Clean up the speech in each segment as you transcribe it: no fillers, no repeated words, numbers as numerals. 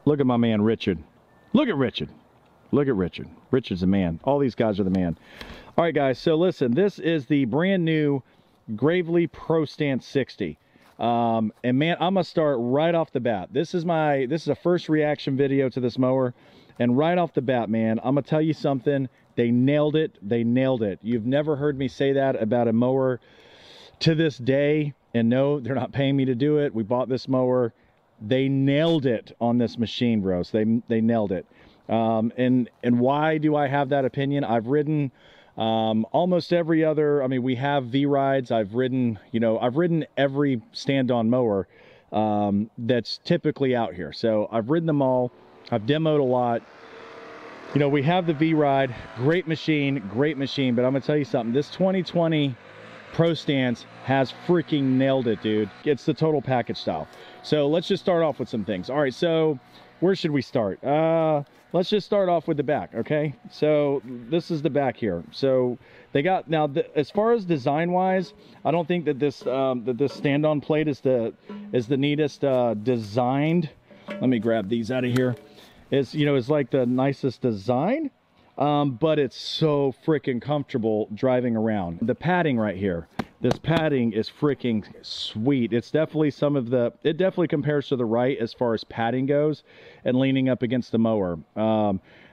Look at my man Richard. Look at Richard. Look at Richard. Richard's the man. All these guys are the man. All right, guys. So listen, this is the brand new Gravely ProStance 60. And man, I'm gonna start right off the bat. This is a first reaction video to this mower, and right off the bat, man, I'm gonna tell you something. They nailed it. They nailed it. You've never heard me say that about a mower to this day. And no, they're not paying me to do it. We bought this mower. They nailed it on this machine, bros. They nailed it. And why do I have that opinion? I've ridden almost every other, I mean, we have V-rides. I've ridden every stand-on mower that's typically out here. So I've ridden them all. I've demoed a lot. You know, we have the V-ride, great machine, but I'm gonna tell you something. This 2020 ProStance has freaking nailed it, dude. It's the total package style. So let's just start off with some things. All right, so where should we start? Let's just start off with the back, okay? So this is the back here. So they got, now as far as design wise, I don't think that this this stand-on plate is the neatest designed. Let me grab these out of here. It's, you know, it's like the nicest design. but it's so freaking comfortable driving around. The padding right here, this padding is freaking sweet. It's definitely it definitely compares to the right as far as padding goes and leaning up against the mower.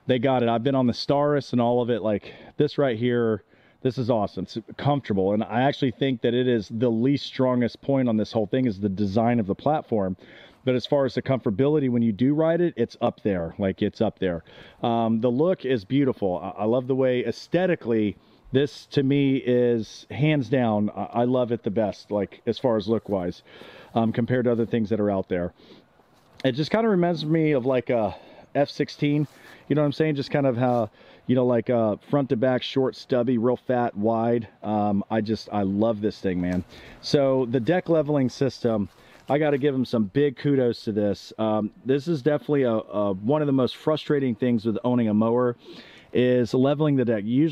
They got it. I've been on the Staris and all of it. Like this right here, this is awesome. It's comfortable, and I actually think that it is the least strongest point on this whole thing is the design of the platform. But as far as the comfortability, when you do ride it, it's up there. Like, it's up there. The look is beautiful. I love the way, aesthetically, this to me is hands down, I love it the best, like as far as look wise, compared to other things that are out there. It just kind of reminds me of like a F16, you know what I'm saying? Just kind of how, you know, like front to back, short, stubby, real fat, wide. I love this thing, man. So the deck leveling system, I got to give them some big kudos to this. This is definitely one of the most frustrating things with owning a mower is leveling the deck. You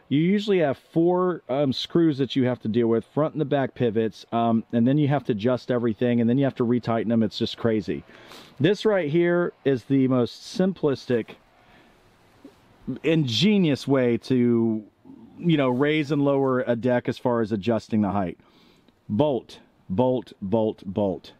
usually have four screws that you have to deal with, front and the back pivots, and then you have to adjust everything, and then you have to retighten them. It's just crazy. This right here is the most simplistic, ingenious way to, you know, raise and lower a deck as far as adjusting the height. Bolt, bolt, bolt, bolt.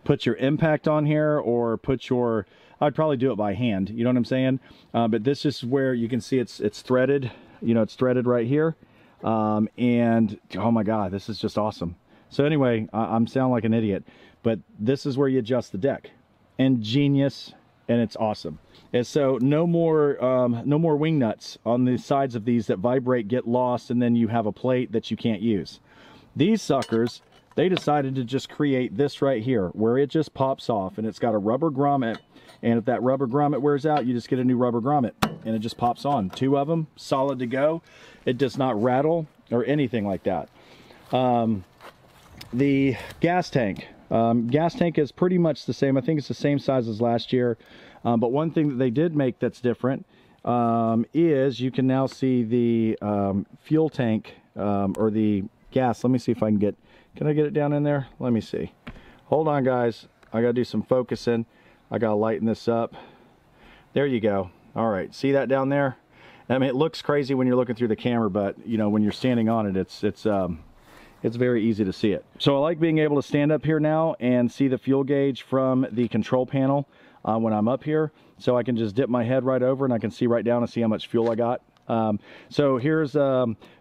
Put your impact on here, or put your, I'd probably do it by hand, you know what I'm saying? But this is where you can see it's threaded, you know, it's threaded right here. And oh my God, this is just awesome. So anyway, I'm sounding like an idiot, but this is where you adjust the deck. Ingenious, and it's awesome. And so no more wing nuts on the sides of these that vibrate, get lost, and then you have a plate that you can't use. These suckers, they decided to just create this right here where it just pops off, and it's got a rubber grommet, and if that rubber grommet wears out, you just get a new rubber grommet and it just pops on. Two of them, solid to go. It does not rattle or anything like that. The gas tank is pretty much the same. I think it's the same size as last year, but one thing that they did make that's different is you can now see the fuel tank or the gas. Let me see if I can I get it down in there? Let me see. Hold on, guys. I gotta do some focusing. I gotta lighten this up. There you go. All right, see that down there? I mean, it looks crazy when you're looking through the camera, but you know, when you're standing on it, it's very easy to see it. So I like being able to stand up here now and see the fuel gauge from the control panel when I'm up here. So I can just dip my head right over and I can see right down and see how much fuel I got. So here's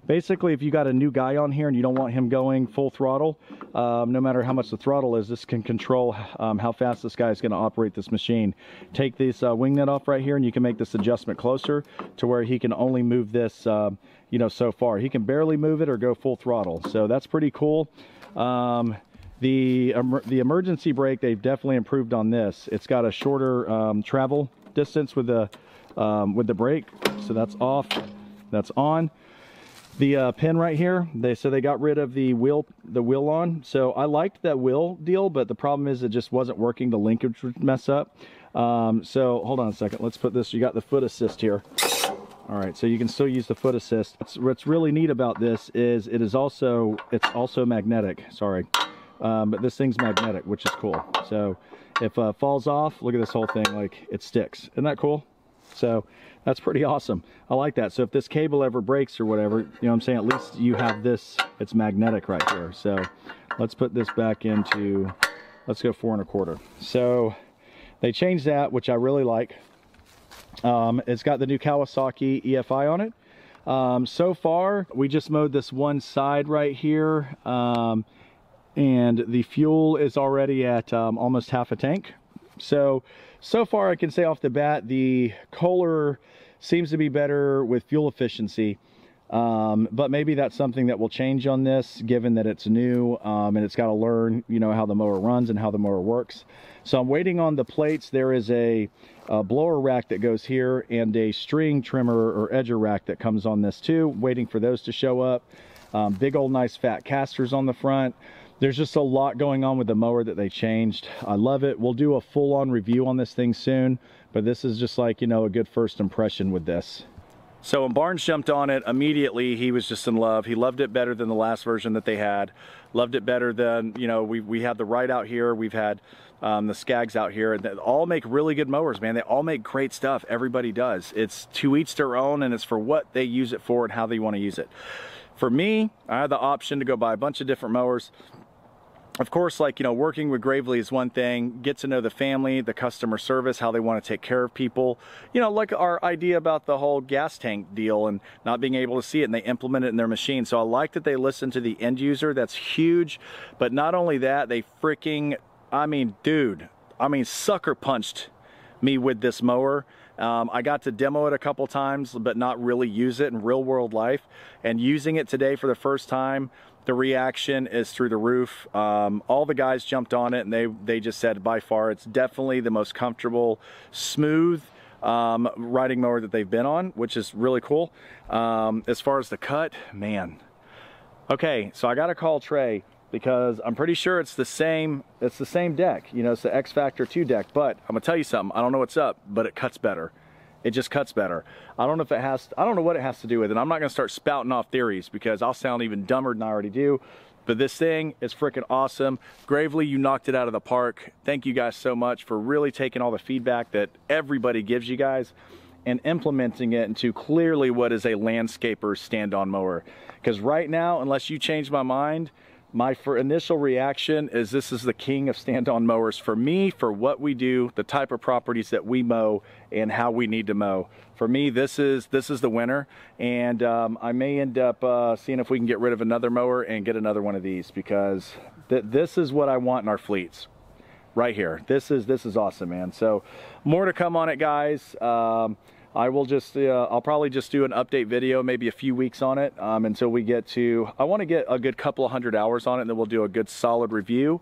basically, if you got a new guy on here and you don't want him going full throttle, no matter how much the throttle is, this can control how fast this guy is going to operate this machine. Take this wing nut off right here, and you can make this adjustment closer to where he can only move this, you know, so far. He can barely move it or go full throttle, so that's pretty cool. The emergency brake, they've definitely improved on this. It's got a shorter travel distance with the brake, so that's off, that's on. The pin right here, they got rid of the wheel on. So I liked that wheel deal, but the problem is it just wasn't working. The linkage would mess up. So hold on a second. Let's put this. You got the foot assist here. All right, so you can still use the foot assist. What's really neat about this is it's also magnetic. Sorry, but this thing's magnetic, which is cool. So if it falls off, look at this whole thing, like it sticks. Isn't that cool? So that's pretty awesome. I like that. So if this cable ever breaks or whatever, you know what I'm saying, at least you have this, it's magnetic right here. So let's put this back into, let's go 4 1/4. So they changed that, which I really like. It's got the new Kawasaki EFI on it. So far, we just mowed this one side right here, and the fuel is already at almost half a tank. So far I can say off the bat, the Kohler seems to be better with fuel efficiency, but maybe that's something that will change on this, given that it's new, and it's got to learn, you know, how the mower runs and how the mower works. So I'm waiting on the plates. There is a blower rack that goes here and a string trimmer or edger rack that comes on this too, waiting for those to show up. Big old nice fat casters on the front. There's just a lot going on with the mower that they changed. I love it. We'll do a full-on review on this thing soon, but this is just like, you know, a good first impression with this. So when Barnes jumped on it, immediately he was just in love. He loved it better than the last version that they had. Loved it better than, you know, we had the Ride out here. We've had the Skags out here. And they all make really good mowers, man. They all make great stuff. Everybody does. It's to each their own, and it's for what they use it for and how they want to use it. For me, I had the option to go buy a bunch of different mowers. Of course, like, you know, working with Gravely is one thing. Get to know the family, the customer service, how they want to take care of people. You know, like our idea about the whole gas tank deal and not being able to see it, and they implement it in their machine. So I like that they listen to the end user. That's huge. But not only that, they freaking, I mean, dude, I mean, sucker punched me with this mower. I got to demo it a couple times, but not really use it in real world life. And using it today for the first time, the reaction is through the roof. All the guys jumped on it, and they just said by far it's definitely the most comfortable, smooth riding mower that they've been on, which is really cool. As far as the cut, man. Okay, so I got to call Trey because I'm pretty sure it's the same deck. You know, it's the X Factor 2 deck, but I'm gonna tell you something. I don't know what's up, but it cuts better. It just cuts better. I don't know if it has, I don't know what it has to do with it. I'm not gonna start spouting off theories because I'll sound even dumber than I already do. But this thing is freaking awesome. Gravely, you knocked it out of the park. Thank you guys so much for really taking all the feedback that everybody gives you guys and implementing it into clearly what is a landscaper's stand-on mower. Because right now, unless you change my mind, my initial reaction is this is the king of stand-on mowers for me, for what we do, the type of properties that we mow, and how we need to mow. For me, this is the winner, and I may end up seeing if we can get rid of another mower and get another one of these, because this is what I want in our fleets, right here. This is awesome, man. So more to come on it, guys. I will just, I'll probably just do an update video, maybe a few weeks on it until we get to, I want to get a good couple of 100 hours on it, and then we'll do a good solid review.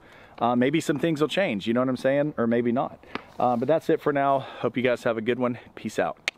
Maybe some things will change, you know what I'm saying? Or maybe not. But that's it for now. Hope you guys have a good one. Peace out.